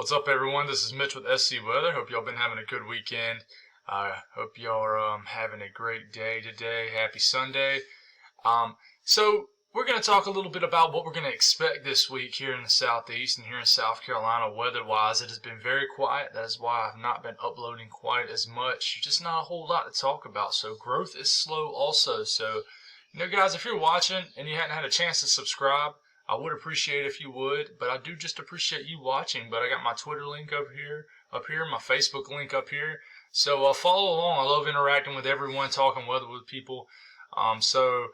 What's up, everyone? This is Mitch with SC Weather. Hope y'all been having a good weekend. I hope y'all are having a great day today. Happy Sunday. So we're going to talk a little bit about what we're going to expect this week here in the Southeast and here in South Carolina weather-wise. It has been very quiet. That is why I've not been uploading quite as much. Just not a whole lot to talk about. So growth is slow also. So, guys, if you're watching and you hadn't had a chance to subscribe, I would appreciate if you would, but I do just appreciate you watching. But I got my Twitter link up here, my Facebook link up here. So follow along. I love interacting with everyone, talking weather with people. So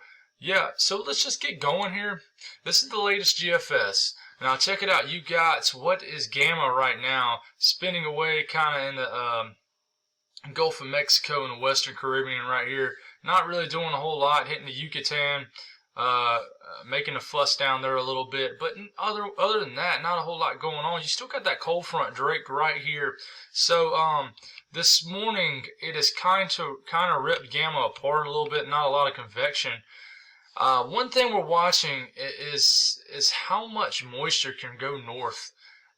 let's just get going here. This is the latest GFS. Now check it out. You got what is Gamma right now, spinning away kind of in the Gulf of Mexico and the Western Caribbean right here. Not really doing a whole lot, hitting the Yucatan. Making a fuss down there a little bit, but other than that, not a whole lot going on. You still got that cold front draped right here. So this morning it has kind of ripped Gamma apart a little bit. Not a lot of convection. One thing we're watching is how much moisture can go north,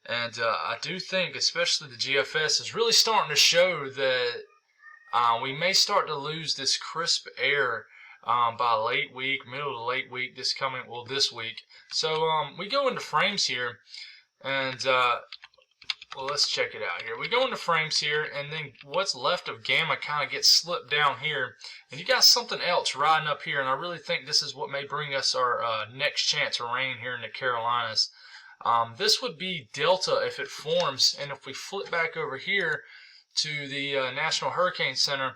and I do think, especially the GFS, is really starting to show that we may start to lose this crisp air by late week, middle to late week, this week. So we go into frames here, and let's check it out here. We go into frames here, and then what's left of Gamma kind of gets slipped down here, and you got something else riding up here, and I really think this is what may bring us our next chance of rain here in the Carolinas. This would be Delta if it forms, and if we flip back over here to the National Hurricane Center,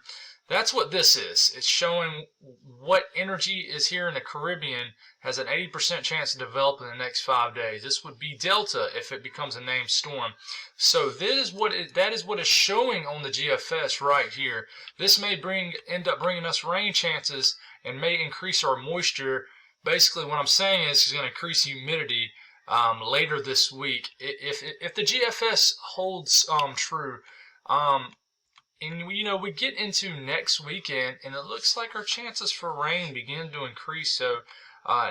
that's what this is. It's showing what energy is here in the Caribbean has an 80% chance to develop in the next 5 days. This would be Delta if it becomes a named storm. So that is what is showing on the GFS right here. This may end up bringing us rain chances and may increase our moisture. Basically, what I'm saying is it's going to increase humidity later this week. If the GFS holds true. And we get into next weekend, and it looks like our chances for rain begin to increase. So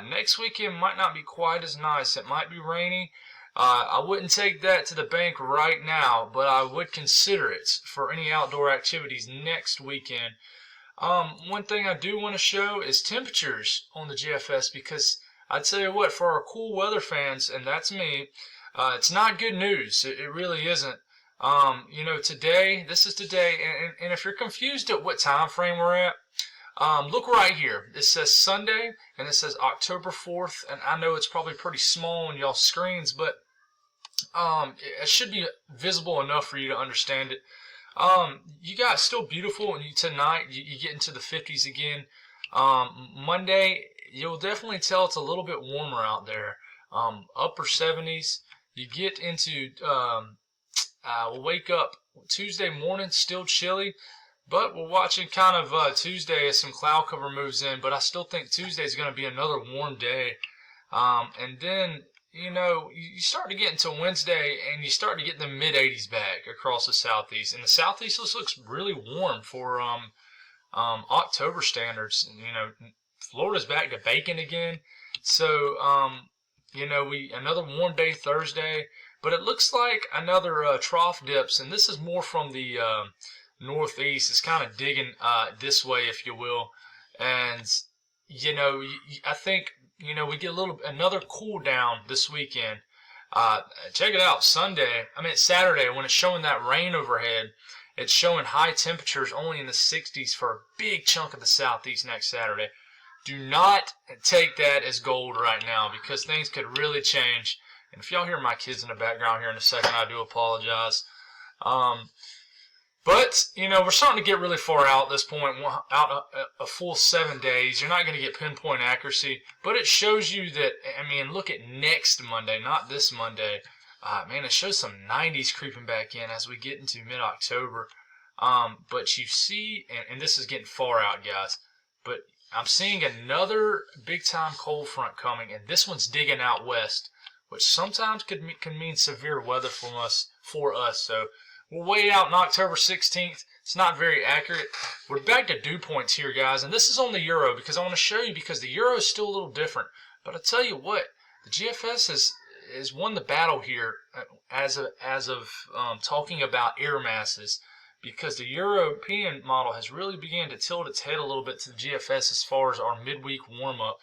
next weekend might not be quite as nice. It might be rainy. I wouldn't take that to the bank right now, but I would consider it for any outdoor activities next weekend. One thing I do want to show is temperatures on the GFS, because I tell you what, for our cool weather fans, and that's me, it's not good news. It really isn't. This is today, and if you're confused at what time frame we're at, look right here. It says Sunday, and it says October 4th, and I know it's probably pretty small on y'all's screens, but it should be visible enough for you to understand it. You got still beautiful, and tonight you get into the 50s again. Monday, you'll definitely tell it's a little bit warmer out there. Upper 70s. You get into we'll wake up Tuesday morning, still chilly, but we're watching kind of Tuesday as some cloud cover moves in, but I still think Tuesday is going to be another warm day. And then, you start to get into Wednesday, and you start to get the mid-80s back across the Southeast. And the Southeast looks really warm for October standards. Florida's back to baking again. So, another warm day Thursday. But it looks like another trough dips, and this is more from the northeast. It's kind of digging this way, if you will. And, I think, we get another cool down this weekend. Check it out, Saturday, when it's showing that rain overhead, it's showing high temperatures only in the 60s for a big chunk of the Southeast next Saturday. Do not take that as gold right now, because things could really change. And if y'all hear my kids in the background here in a second, I do apologize. But, we're starting to get really far out at this point, out a full 7 days. You're not going to get pinpoint accuracy, but it shows you that, look at next Monday, not this Monday. It shows some 90s creeping back in as we get into mid-October. But you see, and this is getting far out, guys, but I'm seeing another big-time cold front coming, and this one's digging out west, which sometimes can mean severe weather for us. So we'll wait out on October 16th. It's not very accurate. We're back to dew points here, guys, and this is on the Euro, because I want to show you, because the Euro is still a little different. But I tell you what, the GFS has won the battle here as of talking about air masses, because the European model has really begun to tilt its head a little bit to the GFS as far as our midweek warm-up.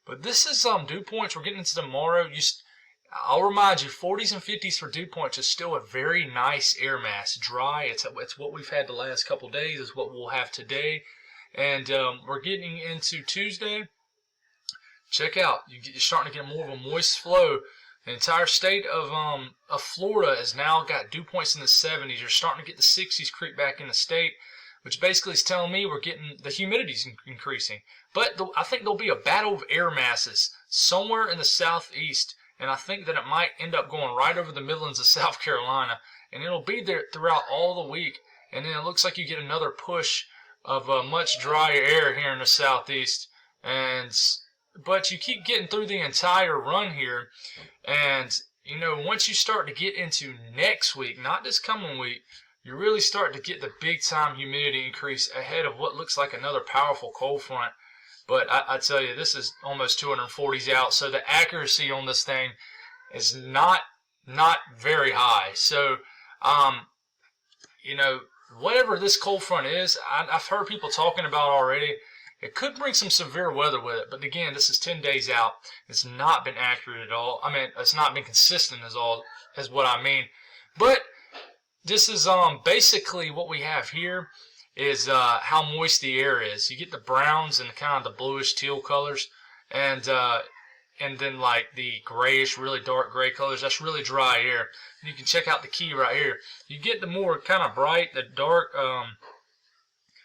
But this is dew points. We're getting into tomorrow. I'll remind you, 40s and 50s for dew points is still a very nice air mass. Dry. It's what we've had the last couple days. Is what we'll have today. And we're getting into Tuesday. Check out. You're starting to get more of a moist flow. The entire state of Florida has now got dew points in the 70s. You're starting to get the 60s creep back in the state, which basically is telling me we're getting the humidity's increasing. But I think there'll be a battle of air masses somewhere in the southeast, and I think that it might end up going right over the Midlands of South Carolina, and it'll be there throughout all the week. And then it looks like you get another push of much drier air here in the southeast, but you keep getting through the entire run here, and once you start to get into next week, not this coming week, you really start to get the big time humidity increase ahead of what looks like another powerful cold front. But I tell you, this is almost 240s out, so the accuracy on this thing is not very high. So whatever this cold front is, I've heard people talking about already. It could bring some severe weather with it, but again, this is 10 days out. It's not been accurate at all. I mean, it's not been consistent is what I mean. But this is basically what we have here is how moist the air is. You get the browns and kind of the bluish teal colors, and then like the grayish, really dark gray colors. That's really dry air. And you can check out the key right here. You get the more kind of bright, the dark,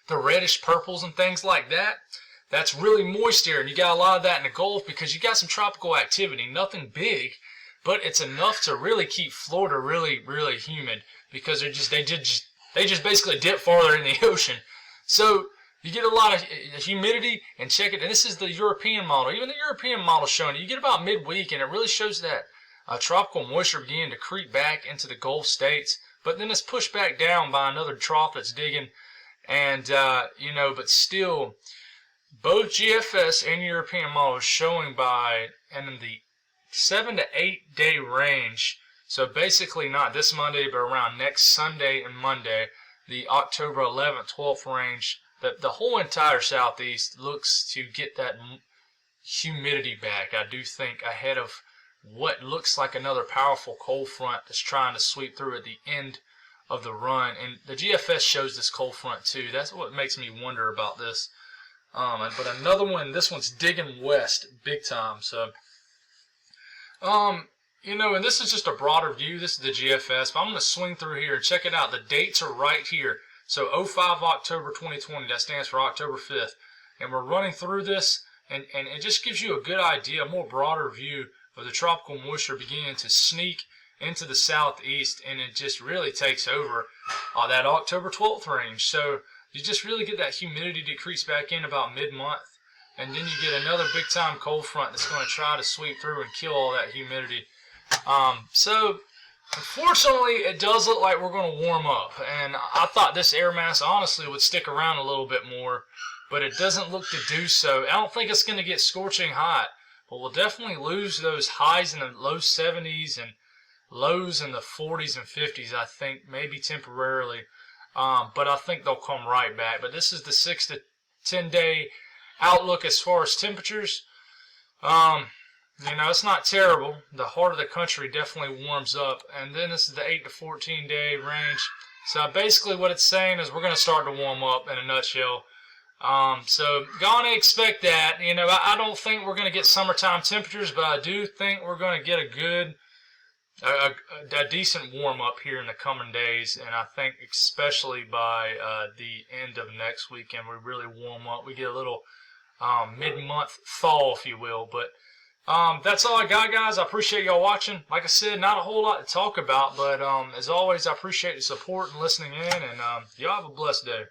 the reddish purples and things like that. That's really moist air, and you got a lot of that in the Gulf because you got some tropical activity. Nothing big, but it's enough to really keep Florida really, really humid because they just basically dip farther in the ocean. So you get a lot of humidity, and check it. And this is the European model. Even the European model showing you get about midweek, and it really shows that tropical moisture beginning to creep back into the Gulf states. But then it's pushed back down by another trough that's digging. And, but still, both GFS and European models showing in the 7 to 8 day range. So basically not this Monday, but around next Sunday and Monday, the October 11th, 12th range, the whole entire southeast looks to get that humidity back. I do think ahead of what looks like another powerful cold front that's trying to sweep through at the end of the run, and the GFS shows this cold front too. That's what makes me wonder about this. But another one, this one's digging west big time. So, and this is just a broader view. This is the GFS, but I'm going to swing through here and check it out. The dates are right here. So 05 October 2020, that stands for October 5th. And we're running through this, and it just gives you a good idea, a more broader view of the tropical moisture beginning to sneak into the southeast, and it just really takes over that October 12th range. So you just really get that humidity decrease back in about mid-month, and then you get another big-time cold front that's going to try to sweep through and kill all that humidity. So unfortunately, it does look like we're going to warm up, and I thought this air mass honestly would stick around a little bit more, but it doesn't look to do so. I don't think it's going to get scorching hot, but we'll definitely lose those highs in the low 70s and lows in the 40s and 50s, I think, maybe temporarily. But I think they'll come right back. But this is the 6 to 10 day outlook as far as temperatures. It's not terrible. The heart of the country definitely warms up. And then this is the 8 to 14 day range. So basically what it's saying is we're going to start to warm up in a nutshell. So go on and expect that. I don't think we're going to get summertime temperatures, but I do think we're going to get a decent warm up here in the coming days, and I think especially by the end of next weekend we really warm up. We get a little mid-month thaw, if you will. But that's all I got, guys. I appreciate y'all watching. Like I said, not a whole lot to talk about, but as always, I appreciate the support and listening in, and y'all have a blessed day.